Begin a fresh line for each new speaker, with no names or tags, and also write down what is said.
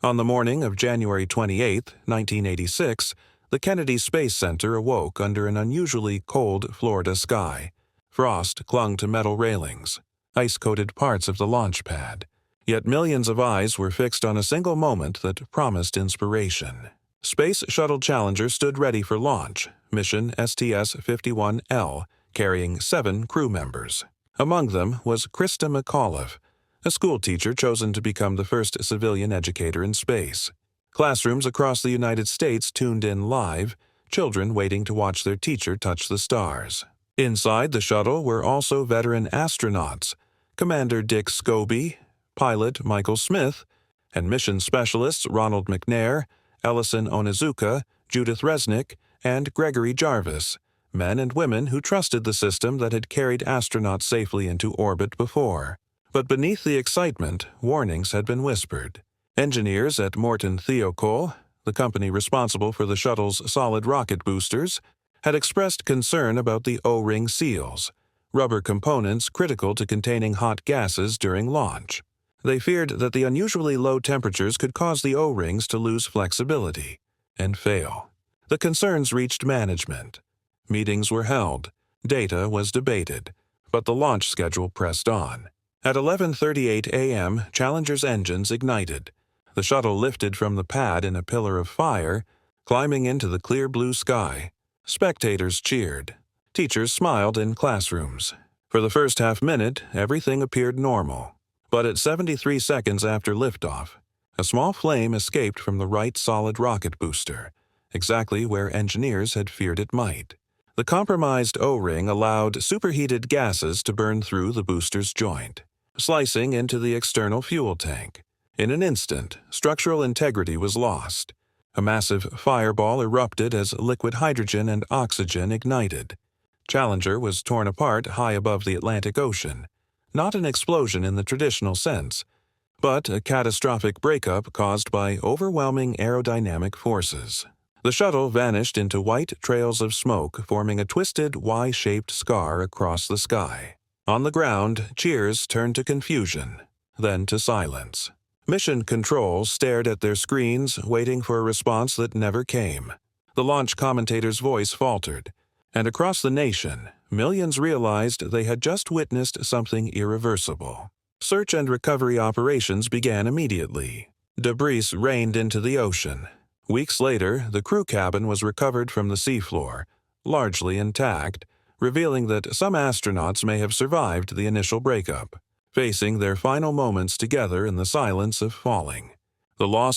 On the morning of January 28, 1986, the Kennedy Space Center awoke under an unusually cold Florida sky. Frost clung to metal railings, ice-coated parts of the launch pad. Yet millions of eyes were fixed on a single moment that promised inspiration. Space Shuttle Challenger stood ready for launch, mission STS-51L, carrying 7 crew members. Among them was Christa McAuliffe, a schoolteacher chosen to become the first civilian educator in space. Classrooms across the United States tuned in live, children waiting to watch their teacher touch the stars. Inside the shuttle were also veteran astronauts, Commander Dick Scobie, pilot Michael Smith, and mission specialists Ronald McNair, Ellison Onizuka, Judith Resnick, and Gregory Jarvis, men and women who trusted the system that had carried astronauts safely into orbit before. But beneath the excitement, warnings had been whispered. Engineers at Morton Thiokol, the company responsible for the shuttle's solid rocket boosters, had expressed concern about the O-ring seals, rubber components critical to containing hot gases during launch. They feared that the unusually low temperatures could cause the O-rings to lose flexibility and fail. The concerns reached management. Meetings were held, data was debated, but the launch schedule pressed on. At 11:38 a.m., Challenger's engines ignited. The shuttle lifted from the pad in a pillar of fire, climbing into the clear blue sky. Spectators cheered. Teachers smiled in classrooms. For the first half-minute, everything appeared normal. But at 73 seconds after liftoff, a small flame escaped from the right solid rocket booster, exactly where engineers had feared it might. The compromised O-ring allowed superheated gases to burn through the booster's joint, slicing into the external fuel tank. In an instant, structural integrity was lost. A massive fireball erupted as liquid hydrogen and oxygen ignited. Challenger was torn apart high above the Atlantic Ocean. Not an explosion in the traditional sense, but a catastrophic breakup caused by overwhelming aerodynamic forces. The shuttle vanished into white trails of smoke, forming a twisted Y-shaped scar across the sky. On the ground, cheers turned to confusion, then to silence. Mission Control stared at their screens, waiting for a response that never came. The launch commentator's voice faltered, and across the nation, millions realized they had just witnessed something irreversible. Search and recovery operations began immediately. Debris rained into the ocean. Weeks later, the crew cabin was recovered from the seafloor, largely intact, revealing that some astronauts may have survived the initial breakup, facing their final moments together in the silence of falling. The loss